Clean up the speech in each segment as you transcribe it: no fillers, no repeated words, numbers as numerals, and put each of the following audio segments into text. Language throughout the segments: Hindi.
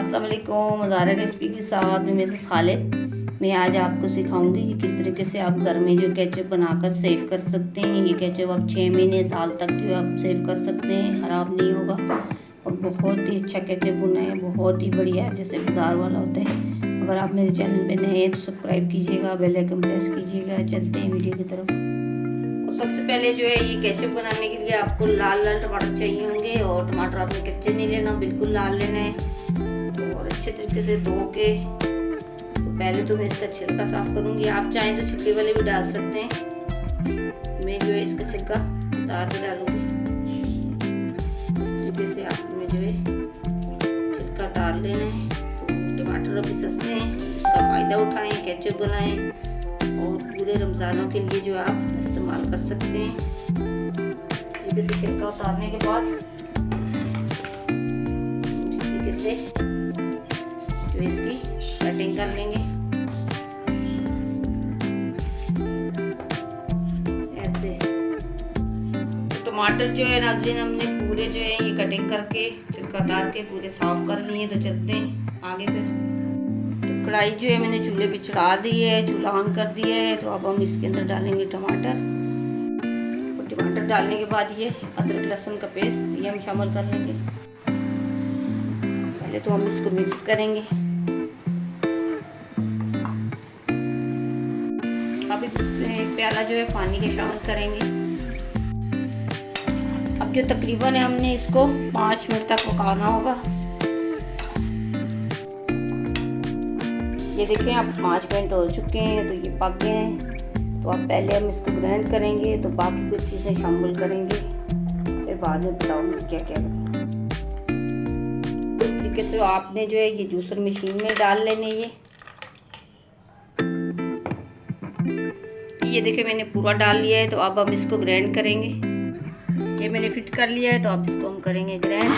अस्सलाम वालेकुम। मज़ारा रेसिपी के साथ में मिसेस खालिद। मैं आज आपको सिखाऊंगी कि किस तरीके से आप घर में जो केचप बनाकर सेव कर सकते हैं। ये केचप आप 6 महीने साल तक जो आप सेव कर सकते हैं, ख़राब नहीं होगा और बहुत ही अच्छा केचप बना है, बहुत ही बढ़िया है, जैसे बाज़ार वाला होता है। अगर आप मेरे चैनल पे नए हैं तो सब्सक्राइब कीजिएगा, बेल आइकन प्रेस कीजिएगा। चलते हैं वीडियो की तरफ। सबसे पहले जो है ये केचप बनाने के लिए आपको लाल लाल टमाटर चाहिए होंगे और टमाटर आपने कच्चे नहीं लेना, बिल्कुल लाल लेना है और अच्छे तरीके से धो के। तो पहले तो मैं इसका छिलका साफ करूंगी। आप चाहें तो छिलके वाले भी डाल सकते हैं। मैं जो है इसका छिलका उतार के डालूंगी। इस तरीके से आपने जो है छिलका उतार लेना है। तो टमाटर अभी सस्ते हैं, इसका फायदा उठाएं, केचप बनाएं और पूरे रमज़ानों के लिए जो आप इस्तेमाल कर सकते हैं। इस तरीके से छिलका उतारने के बाद इस तरीके से जो इसकी कटिंग कर लेंगे ऐसे। तो टमाटर जो है नाज़रीन हमने पूरे जो है ये कटिंग करके छिलका उतार के पूरे साफ कर लिए। तो चलते हैं आगे। फिर कढ़ाई जो है मैंने चूल्हे पे चढ़ा दी है, चूल्हा ऑन कर दिया है। तो अब हम इसके अंदर डालेंगे टमाटर और टमाटर डालने के बाद ये अदरक लहसुन का पेस्ट ये हम शामिल कर लेंगे। पहले तो हम इसको मिक्स करेंगे। अब इसमें एक प्याला जो है पानी का शामिल करेंगे। अब जो तकरीबन है हमने इसको 5 मिनट तक पकाना होगा। ये देखें अब 5 मिनट हो चुके हैं, तो ये पक गए हैं। तो अब पहले हम इसको ग्राइंड करेंगे, तो बाकी कुछ चीज़ें शामिल करेंगे, फिर बाद में बताऊंगी क्या क्या करेंगे। इस तरीके से आपने जो है ये जूसर मशीन में डाल लेने। ये देखें मैंने पूरा डाल लिया है। तो अब हम इसको ग्राइंड करेंगे। ये मैंने फिट कर लिया है, तो अब इसको हम करेंगे ग्राइंड।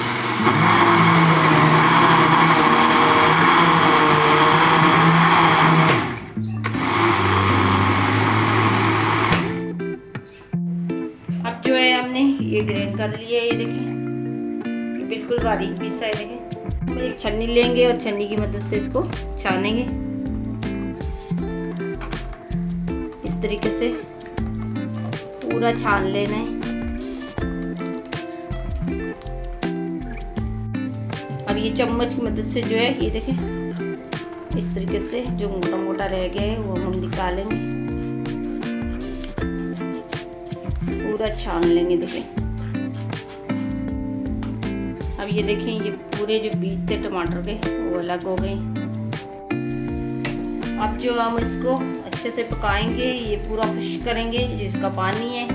जो है हमने ये ग्राइंड कर लिया है। ये देखें ये बिल्कुल बारीक पीसा है। देखें हम एक छन्नी लेंगे और छन्नी की मदद से इसको छानेंगे इस तरीके से पूरा छान लेना है। अब ये चम्मच की मदद से जो है ये देखें इस तरीके से जो मोटा मोटा रह गया है वो हम निकालेंगे, पूरा छान लेंगे। देखें अब ये देखें ये पूरे जो बीज थे टमाटर के वो अलग हो गए। अब जो हम इसको अच्छे से पकाएंगे, ये पूरा खुश्क करेंगे जो इसका पानी है।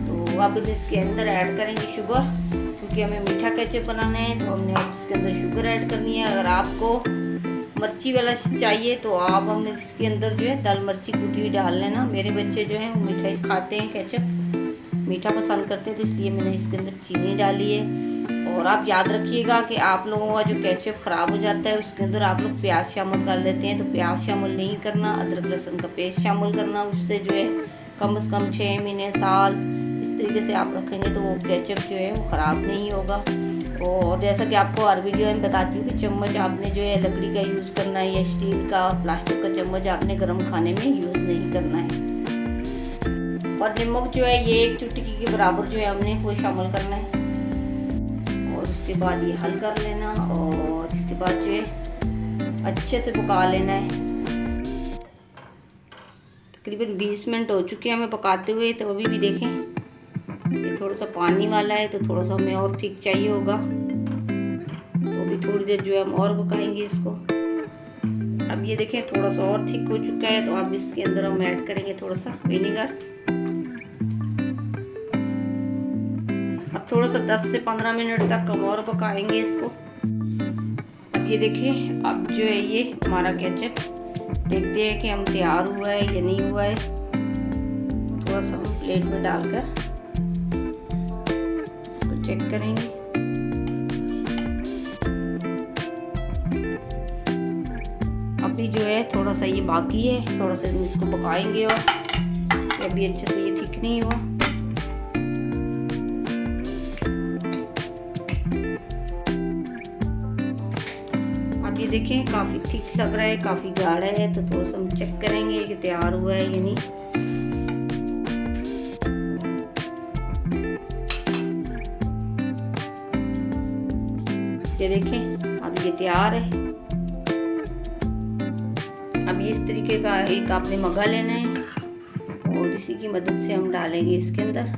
तो अब इसके अंदर ऐड करेंगे शुगर, क्योंकि हमें मीठा केचप बनाना है। तो हमने इसके अंदर शुगर ऐड करनी है। अगर आपको मिर्ची वाला चाहिए तो आप हमने इसके अंदर जो है दाल मिर्ची कुटी हुई डाल लेना। मेरे बच्चे जो हैं वो मीठा खाते हैं, केचप मीठा पसंद करते हैं, तो इसलिए मैंने इसके अंदर चीनी डाली है। और आप याद रखिएगा कि आप लोगों का जो केचप ख़राब हो जाता है उसके अंदर आप लोग प्याज शामिल कर देते हैं। तो प्याज शामिल नहीं करना, अदरक लहसुन का पेस्ट शामिल करना। उससे जो है कम से कम 6 महीने साल इस तरीके से आप रखेंगे तो वो केचप जो है वो ख़राब नहीं होगा। और जैसा कि आपको हर वीडियो में बताती हूँ कि चम्मच आपने जो है लकड़ी का यूज़ करना है या स्टील का, प्लास्टिक का चम्मच आपने गर्म खाने में यूज़ नहीं करना है। और नमक जो है ये 1 चुटकी के बराबर जो है हमने वो शामिल करना है। और उसके बाद ये हल कर लेना और इसके बाद जो है अच्छे से पका लेना है। तकरीबन 20 मिनट हो चुके हैं हमें पकाते हुए। तो अभी भी देखें ये थोड़ा सा पानी वाला है, तो थोड़ा सा हमें और ठीक चाहिए होगा। तो अभी थोड़ी देर जो है हम और पकाएंगे इसको। अब ये देखें थोड़ा सा और ठीक हो चुका है। तो अब इसके अंदर हम ऐड करेंगे थोड़ा सा विनेगर। अब थोड़ा सा 10 से 15 मिनट तक हम और पकाएंगे इसको। अब ये देखें अब जो है ये हमारा केचप देखते हैं कि हम तैयार हुआ है या नहीं हुआ है। थोड़ा सा हम प्लेट में डालकर इसको चेक करेंगे। अभी जो है थोड़ा सा ये बाकी है, थोड़ा सा इसको पकाएंगे और अभी अच्छे से ये ठीक नहीं हुआ। ये देखें काफ़ी थिक लग रहा है, काफ़ी गाढ़ा है, तो थोड़ा सा हम चेक करेंगे कि तैयार हुआ है या नहीं। ये देखें अब ये तैयार है। अब इस तरीके का एक आपने मगा लेना है और इसी की मदद से हम डालेंगे इसके अंदर।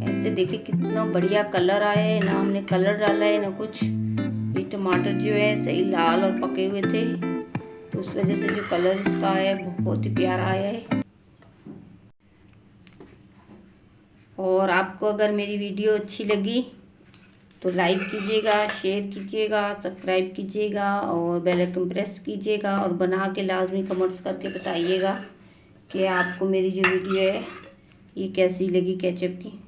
ऐसे देखिए कितना बढ़िया कलर आया है, ना हमने कलर डाला है ना कुछ। ये टमाटर जो है सही लाल और पके हुए थे, तो उस वजह से जो कलर इसका है बहुत ही प्यारा आया है। और आपको अगर मेरी वीडियो अच्छी लगी तो लाइक कीजिएगा, शेयर कीजिएगा, सब्सक्राइब कीजिएगा और बेल आइकन प्रेस कीजिएगा और बना के लाजमी कमेंट्स करके बताइएगा कि आपको मेरी जो वीडियो है ये कैसी लगी केचप की।